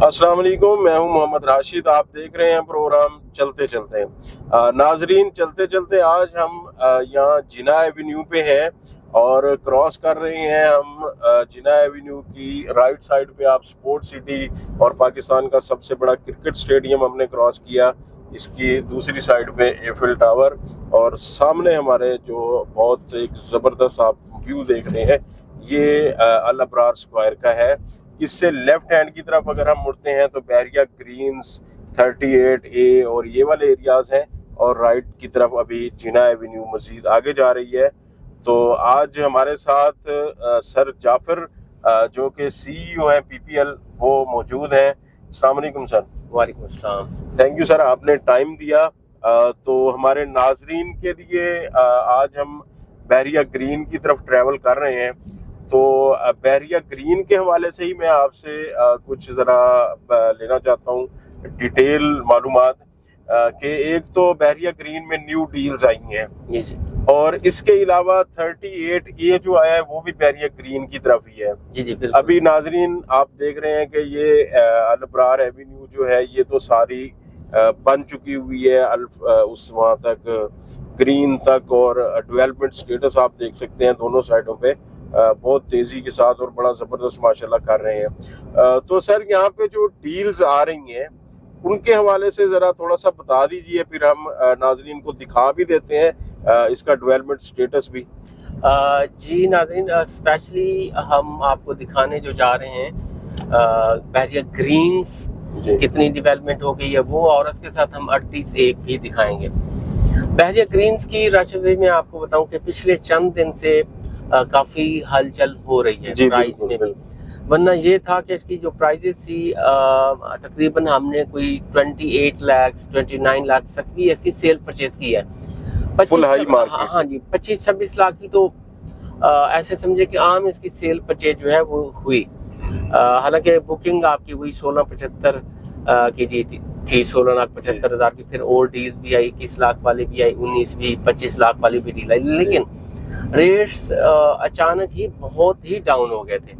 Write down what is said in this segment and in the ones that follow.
अस्सलाम वालेकुम, मैं हूं मोहम्मद राशिद। आप देख रहे हैं प्रोग्राम चलते चलते। नाजरीन, चलते चलते आज हम यहाँ जिना एवेन्यू पे हैं और क्रॉस कर रहे हैं हम जिना एवेन्यू की राइट साइड पे। आप स्पोर्ट सिटी और पाकिस्तान का सबसे बड़ा क्रिकेट स्टेडियम हमने क्रॉस किया। इसकी दूसरी साइड पे एफिल टावर और सामने हमारे जो बहुत एक ज़बरदस्त आप व्यू देख रहे हैं, ये अल अब्रार स्क्वायर का है। इससे लेफ्ट हैंड की तरफ अगर हम मुड़ते हैं तो बहरिया ग्रीन्स, 38A और ये वाले एरियाज हैं, और राइट की तरफ अभी जिना एवेन्यू मजीद आगे जा रही है। तो आज हमारे साथ सर जाफर जो कि CEO हैं PPL, वो मौजूद हैं। अस्सलाम वालेकुम सर। वालेकुम अस्सलाम। थैंक यू सर, आपने टाइम दिया। तो हमारे नाजरीन के लिए आज हम बहरिया ग्रीन की तरफ ट्रैवल कर रहे हैं। तो बहरिया ग्रीन के हवाले से ही मैं आपसे कुछ ज़रा लेना चाहता हूँ डिटेल मालूमात कि एक तो बहरिया ग्रीन में न्यू डील्स आई हैं जी, और इसके अलावा 38A जो आया है वो भी बहरिया ग्रीन की तरफ ही है। जी बिल्कुल। अभी नाजरीन आप देख रहे हैं कि ये अल अब्रार एवेन्यू जो है ये तो सारी बन चुकी हुई है, उस वहाँ तक ग्रीन तक, और डेवलपमेंट स्टेटस आप देख सकते हैं दोनों साइडों पे बहुत तेज़ी के साथ और बड़ा ज़बरदस्त माशाल्लाह कर रहे हैं। तो सर यहाँ पे जो डील्स आ रही हैं उनके हवाले से ज़रा थोड़ा सा बता दीजिए, फिर हम नाजरीन को दिखा भी देते हैं इसका डेवलपमेंट स्टेटस भी। जी नाज़रीन, स्पेशली हम आपको दिखाने जो जा रहे हैं बहरिया ग्रीन्स कितनी डेवलपमेंट हो गई है वो, और उसके साथ हम 38A भी दिखाएंगे। बहरिया ग्रीन्स की राशिद में आपको बताऊं कि पिछले चंद दिन से काफ़ी हलचल हो रही है प्राइस में भी। वरना ये था कि इसकी जो प्राइजेस थी तकरीबन हमने कोई 28 लाख 29 लाख तक भी इसकी सेल परचेज की है। 25-26 लाख की तो ऐसे समझे कि आम इसकी सेल परचेज जो है वो हुई। हालांकि बुकिंग आपकी हुई 1675 की जी थी 16,75,000 की। फिर और डील्स भी आई, 21 लाख वाली भी आई, 19 भी, 25 लाख वाली भी डील आई। लेकिन रेट्स अचानक ही बहुत ही डाउन हो गए थे।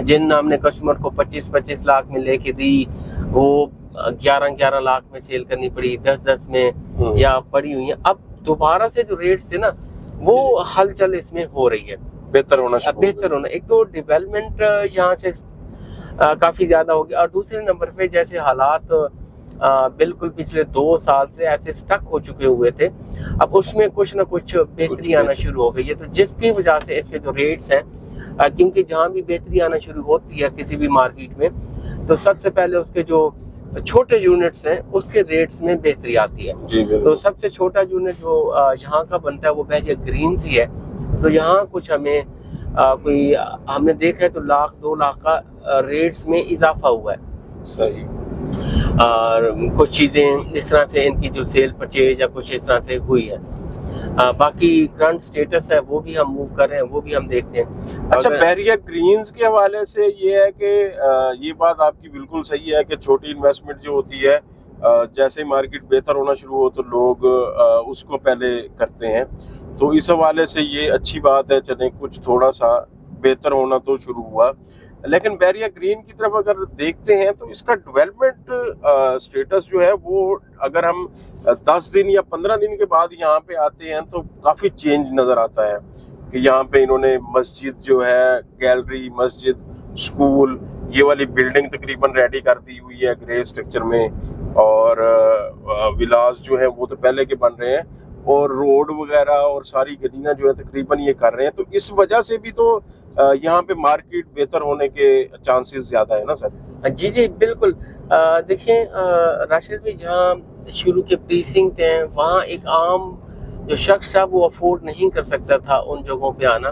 जिन हमने कस्टमर को 25-25 लाख में लेके दी वो 11-11 लाख में सेल करनी पड़ी, 10-10 में या पड़ी हुई है। अब दोबारा से जो रेट्स थे ना वो हलचल इसमें हो रही है, बेहतर होना। एक तो डेवलपमेंट यहाँ से काफ़ी ज़्यादा हो गया, और दूसरे नंबर पे जैसे हालात बिल्कुल पिछले 2 साल से ऐसे स्टक हो चुके हुए थे, अब उसमें कुछ ना कुछ बेहतरी आना शुरू हो गई है। तो जिसकी वजह से इसके जो रेट्स हैं, क्योंकि जहाँ भी बेहतरी आना शुरू होती है किसी भी मार्केट में, तो सबसे पहले उसके जो छोटे यूनिट्स हैं उसके रेट्स में बेहतरी आती है। तो सबसे छोटा यूनिट जो यहाँ का बनता है वो बहरिया ग्रीन्स ही है। तो यहाँ कुछ हमें कोई हमने देखा है तो 1-2 लाख का रेट्स में इजाफा हुआ है। सही। और कुछ चीज़ें इस तरह से इनकी जो सेल परचेज या कुछ इस तरह से हुई है। बाकी करंट स्टेटस है वो भी हम मूव कर रहे हैं, वो भी हम देखते हैं। अच्छा, बहरिया ग्रीन्स के हवाले से ये है कि ये बात आपकी बिल्कुल सही है कि छोटी इन्वेस्टमेंट जो होती है, जैसे मार्केट बेहतर होना शुरू हो तो लोग उसको पहले करते हैं। तो इस हवाले से ये अच्छी बात है, चले कुछ थोड़ा सा बेहतर होना तो शुरू हुआ। लेकिन बहरिया ग्रीन की तरफ अगर देखते हैं तो इसका डेवलपमेंट स्टेटस जो है वो, अगर हम 10 दिन या 15 दिन के बाद यहाँ पे आते हैं तो काफ़ी चेंज नज़र आता है कि यहाँ पे इन्होंने मस्जिद जो है, गैलरी, मस्जिद, स्कूल, ये वाली बिल्डिंग तकरीबन रेडी कर दी हुई है ग्रे स्ट्रक्चर में, और विलास जो है वो तो पहले के बन रहे हैं, और रोड वगैरह और सारी गलियां जो है तकरीबन ये कर रहे हैं। तो इस वजह से भी तो यहाँ पे मार्केट बेहतर होने के चांसेस ज़्यादा है ना सर? जी बिल्कुल। देखिए राशिद भाई, जहाँ शुरू के प्रीसिंक्ट हैं वहाँ एक आम जो शख्स था वो अफोर्ड नहीं कर सकता था उन जगहों पे आना।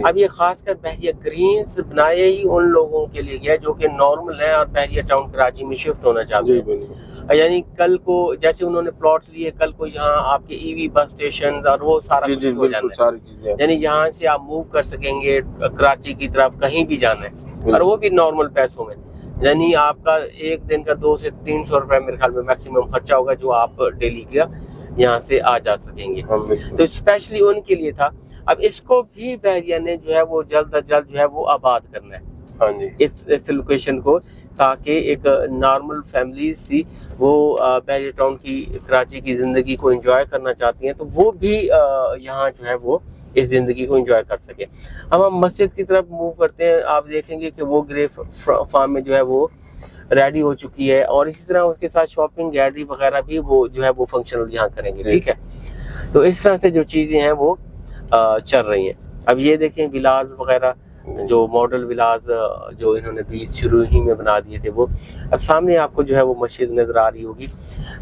अब ये खासकर बहरिया ग्रीन्स बनाए ही उन लोगों के लिए गया जो कि नॉर्मल है और बहरिया टाउन कराची में शिफ्ट होना चाहते हैं। यानी कल को जैसे उन्होंने प्लॉट्स लिए, कल को यहाँ आपके EV बस स्टेशन और वो सारा कुछ हो जाना है। यानी यहाँ से आप मूव कर सकेंगे कराची की तरफ, कहीं भी जाना है, और वो भी नॉर्मल पैसों में। यानी आपका एक दिन का 200 से 300 रुपए मेरे ख्याल में मैक्सिमम खर्चा होगा जो आप डेली का यहाँ से आ जा सकेंगे। तो स्पेशली उनके लिए था। अब इसको भी बहरिया ने जो है वो जल्द अज जल्द जो है वो आबाद करना है। हाँ जी। इस लोकेशन को ताकि एक नॉर्मल फैमिलीज थी वो बहरिया टाउन की, कराची की ज़िंदगी को एंजॉय करना चाहती हैं, तो वो भी यहाँ जो है वो इस ज़िंदगी को एंजॉय कर सके। हम मस्जिद की तरफ मूव करते हैं। आप देखेंगे कि वो ग्रे फार्म में जो है वो रेडी हो चुकी है, और इसी तरह उसके साथ शॉपिंग गैलरी वगैरह भी वो जो है वो फंक्शनल यहाँ करेंगे। ठीक है, तो इस तरह से जो चीज़ें हैं वो चल रही हैं। अब ये देखें विलाज वगैरह, जो मॉडल विलाज जो इन्होंने भी शुरू ही में बना दिए थे वो, अब सामने आपको जो है वो मस्जिद नज़र आ रही होगी।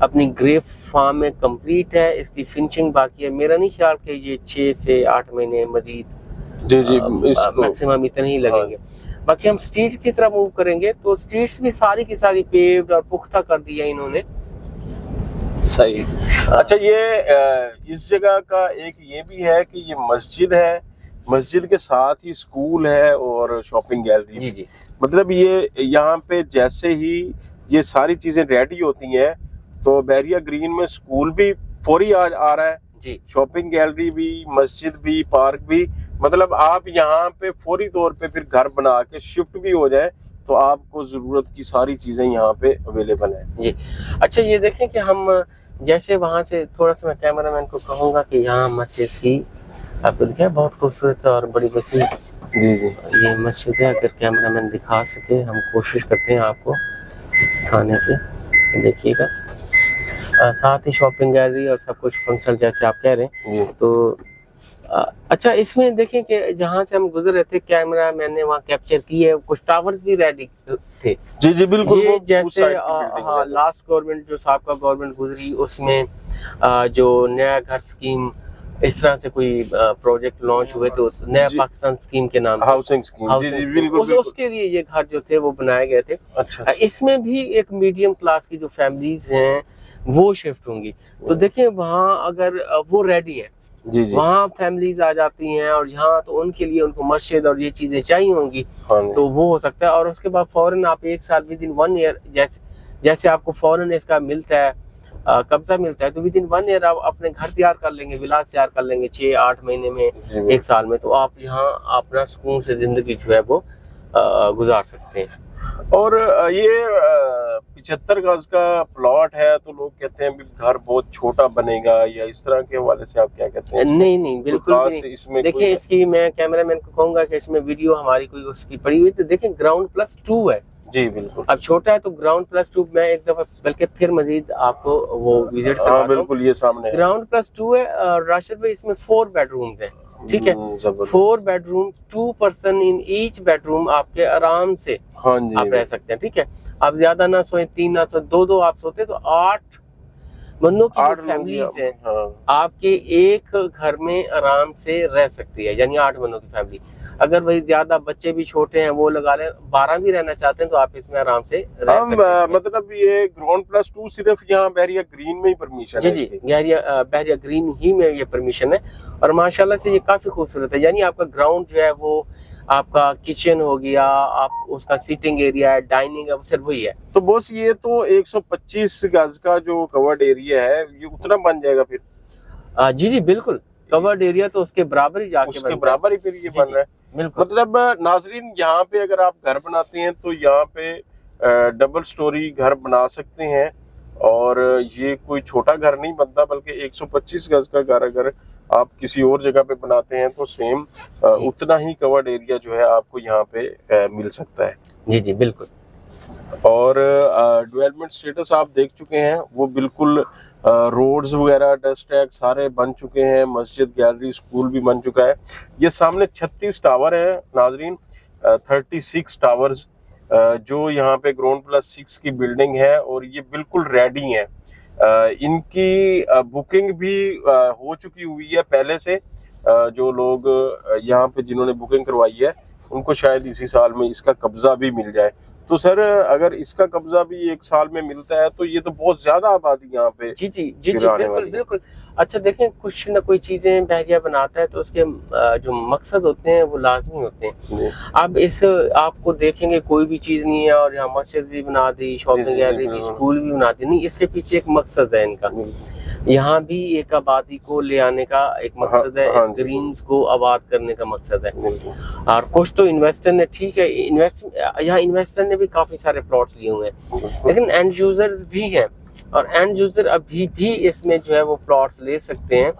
अपनी ग्रे फार्म में कंप्लीट है, इसकी फिनिशिंग बाकी है। मेरा नहीं ख्याल कि ये 6 से 8 महीने मजीद जी मैक्सिमम इतने ही लगेंगे। बाकी हम स्ट्रीट की तरफ मूव करेंगे तो स्ट्रीट्स भी सारी की सारी पेव्ड और पुख्ता कर दी है इन्होंने। सही। अच्छा, ये इस जगह का एक ये भी है कि ये मस्जिद है, मस्जिद के साथ ही स्कूल है और शॉपिंग गैलरी। जी जी, मतलब ये यहाँ पे जैसे ही ये सारी चीजें रेडी होती हैं तो बहरिया ग्रीन में स्कूल भी फौरी आ रहा है जी, शॉपिंग गैलरी भी, मस्जिद भी, पार्क भी। मतलब आप यहाँ पे फौरी तौर पे फिर घर बना के शिफ्ट भी हो जाए तो आपको जरूरत की सारी चीजें यहाँ पे अवेलेबल है जी। अच्छा, ये देखें कि हम जैसे वहाँ से थोड़ा सा, मैं कैमरामैन को कहूँगा कि यहाँ मस्जिद की आपको दिखा, बहुत खूबसूरत और बड़ी मस्जिद। जी जी, ये मस्जिद है, अगर कैमरामैन दिखा सके, हम कोशिश करते हैं आपको दिखाने की। देखिएगा, साथ ही शॉपिंग गैलरी और सब कुछ फंक्शनल जैसे आप कह रहे हैं। तो अच्छा, इसमें देखें कि जहाँ से हम गुजर रहे थे, कैमरा मैंने वहाँ कैप्चर की है, कुछ टावर्स भी रेडी थे। जी जी बिल्कुल। ये जैसे हाँ, लास्ट गवर्नमेंट जो साबका गवर्नमेंट गुजरी उसमें जो नया घर स्कीम इस तरह से कोई प्रोजेक्ट लॉन्च हुए तो नया पाकिस्तान स्कीम के नाम से, हाउसिंग स्कीम। जी जी बिल्कुल। उसके लिए ये घर जो थे वो बनाए गए थे। अच्छा, इसमें भी एक मीडियम क्लास की जो फैमिलीज हैं वो शिफ्ट होंगी। तो देखिए वहाँ अगर वो रेडी है, जी जी, वहाँ फैमिलीज आ जाती हैं और यहाँ तो उनके लिए उनको मस्जिद और ये चीजें चाहिए होंगी, तो वो हो सकता है। और उसके बाद फौरन आप 1 साल विद इन 1 ईयर, जैसे आपको फौरन इसका मिलता है कब्जा मिलता है, तो विद इन 1 ईयर आप अपने घर तैयार कर लेंगे, विलास तैयार कर लेंगे 6-8 महीने में, 1 साल में, तो आप यहाँ अपना सुकून से जिंदगी जो है वो गुजार सकते हैं। और ये 75 गज का प्लॉट है तो लोग कहते हैं भी घर बहुत छोटा बनेगा, या इस तरह के हवाले से आप क्या कहते हैं? नहीं नहीं, बिल्कुल नहीं। इसमें देखिए, इसकी मैं कैमरामैन को कहूंगा कि इसमें वीडियो हमारी कोई उसकी पड़ी हुई, तो देखें ग्राउंड +2 है। जी बिल्कुल। अब छोटा है तो ग्राउंड +2, मैं एक दफा बल्कि फिर मजीद आपको वो विजिट करवाता हूं। बिल्कुल, ये सामने है। ग्राउंड +2 है। राशिद भाई, इसमें 4 बेडरूम्स हैं। ठीक है, 4 bedroom, 2 person in each bedroom, आपके आराम से आप रह सकते हैं। ठीक है, आप ज्यादा ना सोए, 3 ना सोए, 2 आप सोते तो 8 बंदों की फैमिलीज है आपके एक घर में आराम से रह सकती है, यानी 8 बंदों की फैमिली। अगर भाई ज्यादा बच्चे भी छोटे हैं वो लगा लें, 12 भी रहना चाहते हैं तो आप इसमें आराम से रह सकते हैं। मतलब ये ग्राउंड +2 सिर्फ यहाँ बहरिया ग्रीन में ही परमिशन है? जी, बहरिया ग्रीन ही में ये परमिशन है, और माशाल्लाह से ये काफी खूबसूरत है। यानी आपका ग्राउंड जो है वो आपका किचन हो गया, आप उसका सीटिंग एरिया है, डाइनिंग है, सिर्फ वही है। तो बॉस, ये तो 125 गज का जो कवर्ड एरिया है ये उतना बन जाएगा फिर? जी जी बिल्कुल, कवर्ड एरिया तो उसके बराबर ही जाके उसके बराबर ही फिर ये बन रहा है। मतलब नाजरीन, यहाँ पे अगर आप घर बनाते हैं तो यहाँ पे डबल स्टोरी घर बना सकते हैं, और ये कोई छोटा घर नहीं बनता, बल्कि 125 गज का घर अगर आप किसी और जगह पे बनाते हैं तो सेम उतना ही कवर्ड एरिया जो है आपको यहाँ पे मिल सकता है। जी जी बिल्कुल। और डेवलपमेंट स्टेटस आप देख चुके हैं, वो बिल्कुल रोड्स वगैरह, डस्ट ट्रैक सारे बन चुके हैं, मस्जिद, गैलरी, स्कूल भी बन चुका है। ये सामने 36 टावर है नाजरीन, 36 टावर्स जो यहाँ पे ग्राउंड +6 की बिल्डिंग है, और ये बिल्कुल रेडी है। इनकी बुकिंग भी हो चुकी हुई है पहले से। जो लोग यहाँ पे जिन्होंने बुकिंग करवाई है उनको शायद इसी साल में इसका कब्जा भी मिल जाए। तो सर, अगर इसका कब्जा भी 1 साल में मिलता है तो ये तो बहुत ज्यादा आबादी यहाँ पे जी जी जी जी बिल्कुल बिल्कुल। अच्छा देखें, कुछ ना कोई चीजें बहरिया बनाता है तो उसके जो मकसद होते हैं वो लाजमी होते हैं। अब इस आपको देखेंगे कोई भी चीज नहीं है और यहाँ मस्जिद भी बना दी, शॉपिंग गैलरी भी, स्कूल भी बना दी, नहीं, इसके पीछे एक मकसद है इनका। यहाँ भी एक आबादी को ले आने का एक मकसद है, हाँ इस ग्रीन्स को आबाद करने का मकसद है। और कुछ तो इन्वेस्टर ने, ठीक है, यहाँ इन्वेस्टर ने भी काफी सारे प्लॉट्स लिए हुए हैं, लेकिन एंड यूजर्स भी हैं, और एंड यूजर अभी भी इसमें जो है वो प्लॉट्स ले सकते हैं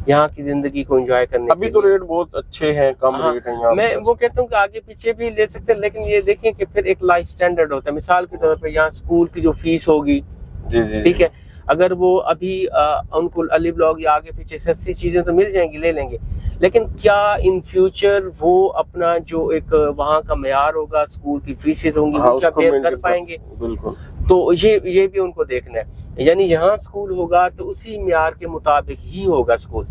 यहाँ की जिंदगी को एंजॉय करने अभी तो रेट बहुत अच्छे हैं, कम रेट है यहाँ। मैं वो कहता हूँ कि आगे पीछे भी ले सकते हैं, लेकिन ये देखें कि फिर एक लाइफ स्टैंडर्ड होता है। मिसाल के तौर पे यहाँ स्कूल की जो फीस होगी, जी ठीक है, अगर वो अभी उनको अली ब्लॉक या आगे पीछे सस्ती चीजें तो मिल जाएंगी, ले लेंगे, लेकिन क्या इन फ्यूचर वो अपना जो एक वहाँ का मेयार होगा, स्कूल की फीसेस होंगी, वो क्या बेयर कर पाएंगे? बिल्कुल। तो ये भी उनको देखना है। यानी यहाँ स्कूल होगा तो उसी म्यार के मुताबिक ही होगा स्कूल,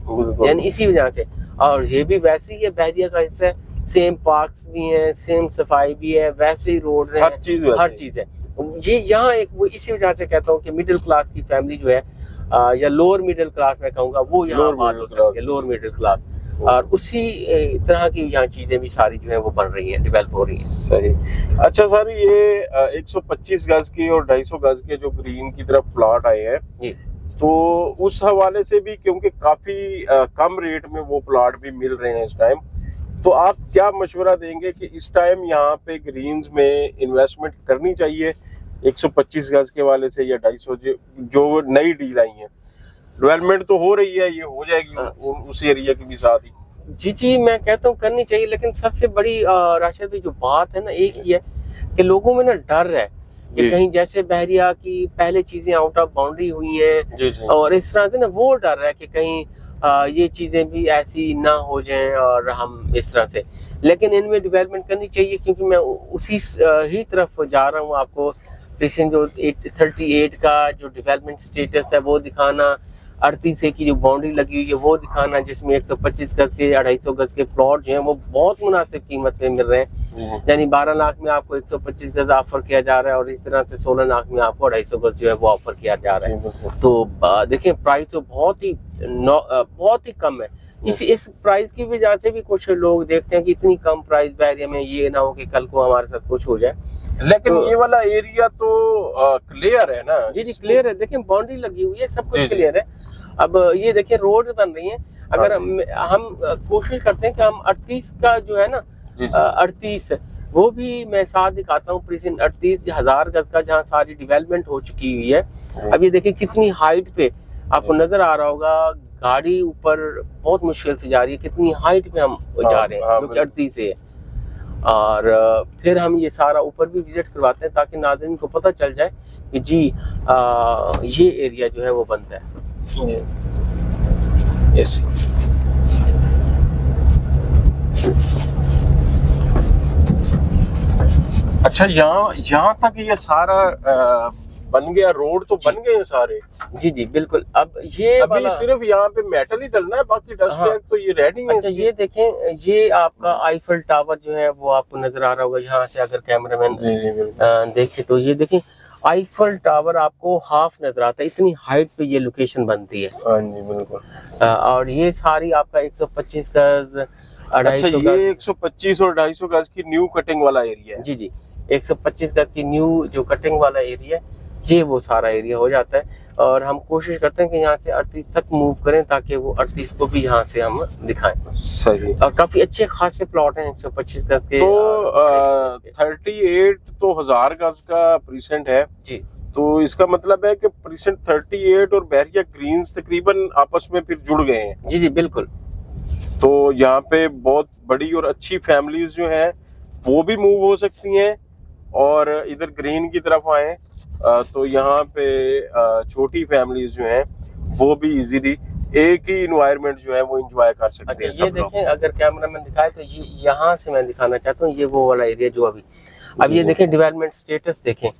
यानी इसी वजह से। और ये भी वैसे ही है, बहरिया का हिस्सा है, सेम पार्क्स भी हैं, सेम सफाई भी है, वैसे ही रोड है, हर चीज है। ये यहाँ एक वो इसी वजह से कहता हूँ कि मिडिल क्लास की फैमिली जो है, या लोअर मिडिल क्लास मैं कहूँगा, वो यहाँ बात हो सकती है, लोअर मिडिल क्लास। और उसी तरह की यहाँ चीजें भी सारी जो है वो बन रही हैं, डेवलप हो रही हैं। सही। अच्छा सर, ये 125 गज की और 250 गज के जो ग्रीन की तरफ प्लॉट आए हैं, तो उस हवाले से भी, क्योंकि काफी कम रेट में वो प्लॉट भी मिल रहे हैं इस टाइम, तो आप क्या मशवरा देंगे कि इस टाइम यहाँ पे ग्रीन्स में इन्वेस्टमेंट करनी चाहिए 125 गज के वाले से या 250, जो नई डील आई है? डेवलपमेंट तो हो रही है, ये हो जाएगी उस एरिया के भी साथ ही। जी मैं कहता हूँ करनी चाहिए, लेकिन सबसे बड़ी राशिद भाई जो बात है ना, एक ही है कि लोगों में ना डर है कि कहीं जैसे बहरिया की पहले चीजें आउट ऑफ बाउंड्री हुई हैं, और इस तरह से ना वो डर है कि कहीं ये चीजें भी ऐसी ना हो जाएं और हम इस तरह से। लेकिन इनमें डेवलपमेंट करनी चाहिए, क्योंकि मैं उसी ही तरफ जा रहा हूँ। आपको प्रीसेंट जो 38 का जो डेवलपमेंट स्टेटस है वो दिखाना, 38 की जो बाउंड्री लगी हुई है वो दिखाना, जिसमें 125 गज के 250 गज के प्लॉट जो हैं वो बहुत मुनासिब कीमत पे मिल रहे हैं। यानी 12 लाख में आपको 125 गज ऑफर किया जा रहा है, और इस तरह से 16 लाख में आपको 250 गज जो है वो ऑफर किया जा रहा है। तो देखिए प्राइस तो बहुत ही कम है। इस प्राइस की वजह से भी कुछ लोग देखते हैं कि इतनी कम प्राइस बहरिया में, ये ना हो कि कल को हमारे साथ कुछ हो जाए। लेकिन तो, ये वाला एरिया तो क्लियर है ना? जी क्लियर है, देखिए बाउंड्री लगी हुई है, सब कुछ क्लियर है। अब ये देखिए रोड बन रही है, अगर हम कोशिश करते हैं कि हम 38 का जो है ना, 38 वो भी मैं साथ दिखाता हूँ, प्रीसेंट 38,000 गज का, जहाँ सारी डेवलपमेंट हो चुकी हुई है। अब ये देखिए कितनी हाइट पे आपको नजर आ रहा होगा, गाड़ी ऊपर बहुत मुश्किल से जा रही है, कितनी हाइट पे हम जा रहे हैं, जो कि 38 है। और फिर हम ये सारा ऊपर भी विजिट करवाते हैं, ताकि नाज़रीन को पता चल जाए कि जी ये एरिया जो है वो बनता है। yes. अच्छा, यहाँ तक ये सारा बन गया, रोड तो बन गए हैं सारे? जी बिल्कुल। अब ये अभी सिर्फ यहाँ पे मेटल ही डलना है, बाकी डस्ट टैग तो ये रेडी है। अच्छा ये देखें, ये आपका आईफल टावर जो है वो आपको नजर आ रहा होगा यहाँ से, अगर कैमरामैन देखे तो ये देखें आईफल टावर आपको हाफ नजर आता है, इतनी हाइट पे ये लोकेशन बनती है। हाँ जी बिल्कुल। और ये सारी आपका 125 गज, 250 गज। ये 125 और 250 गज की न्यू कटिंग वाला एरिया है? जी 125 गज की न्यू जो कटिंग वाला एरिया है, ये वो सारा एरिया हो जाता है। और हम कोशिश करते हैं कि यहाँ से 38 तक मूव करें, ताकि वो 38 को भी यहाँ से हम दिखाएं। सही। और काफी अच्छे खासे प्लॉट हैं 125 गज के। तो 38 तो 1000 गज का प्रीसेंट है जी, तो इसका मतलब है कि प्रीसेंट 38 और बहरिया ग्रीन्स तकरीबन आपस में फिर जुड़ गए हैं? जी बिल्कुल। तो यहाँ पे बहुत बड़ी और अच्छी फैमिलीज जो हैं वो भी मूव हो सकती हैं और इधर ग्रीन की तरफ आए, तो यहाँ पे छोटी फैमिलीज जो हैं वो भी इजीली एक ही इन्वायरमेंट जो है वो एंजॉय कर सकते हैं। ये देखें, अगर कैमरामैन दिखाए तो ये यहाँ से मैं दिखाना चाहता हूँ, ये वो वाला एरिया जो अब ये देखें डेवलपमेंट स्टेटस देखें,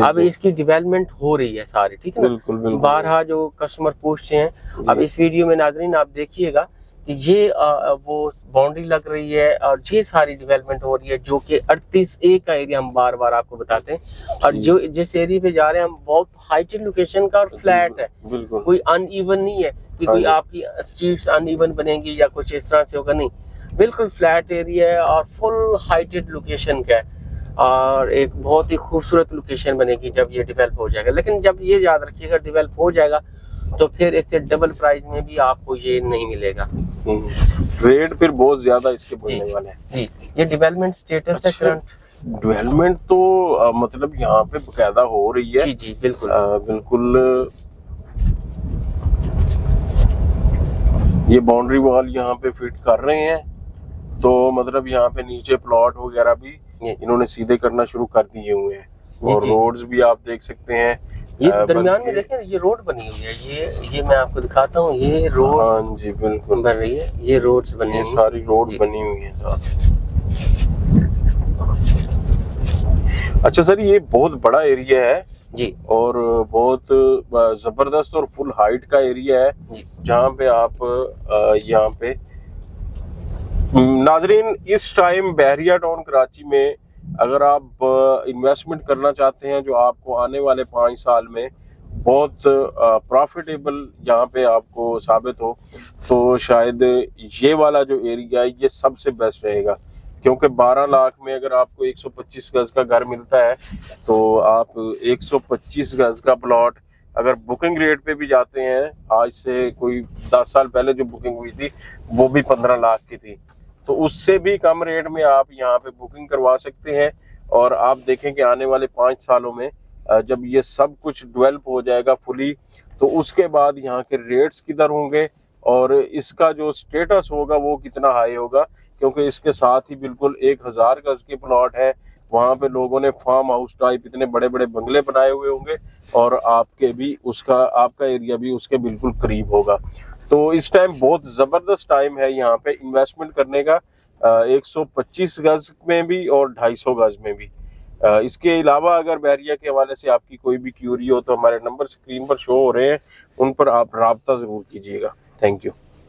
अब इसकी डेवलपमेंट हो रही है सारी, ठीक है ना? बिल्कुल। बारहा जो कस्टमर पूछते हैं, अब इस वीडियो में नाजरीन आप देखिएगा कि ये वो बाउंड्री लग रही है और ये सारी डेवलपमेंट हो रही है, जो कि 38A का एरिया हम बार बार आपको बताते हैं। और जो जिस एरिया पे जा रहे हैं हम, बहुत हाइटेड लोकेशन का और फ्लैट है, कोई अनइवन नहीं है कि कोई आपकी स्ट्रीट्स अनइवन बनेंगी या कुछ इस तरह से होगा, नहीं, बिल्कुल फ्लैट एरिया है और फुल हाइटेड लोकेशन का है, और एक बहुत ही खूबसूरत लोकेशन बनेगी जब ये डेवलप हो जाएगा। लेकिन जब ये याद रखिएगा डेवलप हो जाएगा तो फिर इससे डबल प्राइस में भी आपको ये नहीं मिलेगा। रेट फिर बहुत ज्यादा इसके बनने वाले हैं। जी, ये डेवलपमेंट स्टेटस है करंट। डेवलपमेंट तो मतलब यहाँ पे बकायदा हो रही है। जी जी बिल्कुल। बिल्कुल ये बाउंड्री वॉल यहाँ पे फिट कर रहे हैं, तो मतलब यहाँ पे नीचे प्लॉट वगैरह भी इन्होंने सीधे करना शुरू कर दिए हुए हैं। और रोड्स भी आप देख सकते हैं, ये दरमियान में देखें ये रोड बनी हुई है। ये मैं आपको दिखाता हूँ, ये रोड, हाँ जी बिल्कुल बन रही है, ये रोड्स बनी, ये सारी रोड बनी हुई है साथ। अच्छा सर, ये बहुत बड़ा एरिया है जी, और बहुत जबरदस्त और फुल हाइट का एरिया है, जहाँ पे आप यहाँ पे नाजरीन इस टाइम बहरिया टाउन कराची में अगर आप इन्वेस्टमेंट करना चाहते हैं जो आपको आने वाले 5 साल में बहुत प्रॉफिटेबल यहाँ पे आपको साबित हो, तो शायद ये वाला जो एरिया है ये सबसे बेस्ट रहेगा। क्योंकि 12 लाख में अगर आपको 125 गज का घर मिलता है, तो आप 125 गज का प्लॉट अगर बुकिंग रेट पे भी जाते हैं, आज से कोई 10 साल पहले जो बुकिंग हुई थी वो भी 15 लाख की थी, तो उससे भी कम रेट में आप यहाँ पे बुकिंग करवा सकते हैं। और आप देखें कि आने वाले 5 सालों में जब ये सब कुछ डेवलप हो जाएगा फुली, तो उसके बाद यहाँ के रेट्स किधर होंगे और इसका जो स्टेटस होगा वो कितना हाई होगा। क्योंकि इसके साथ ही बिल्कुल 1000 गज के प्लॉट है, वहाँ पे लोगों ने फार्म हाउस टाइप इतने बड़े बड़े बंगले बनाए हुए होंगे और आपके भी उसका आपका एरिया भी उसके बिल्कुल करीब होगा। तो इस टाइम बहुत ज़बरदस्त टाइम है यहाँ पे इन्वेस्टमेंट करने का, 125 गज में भी और 250 गज में भी। इसके अलावा अगर बहरिया के हवाले से आपकी कोई भी क्यूरी हो तो हमारे नंबर स्क्रीन पर शो हो रहे हैं, उन पर आप राब्ता ज़रूर कीजिएगा। Thank you.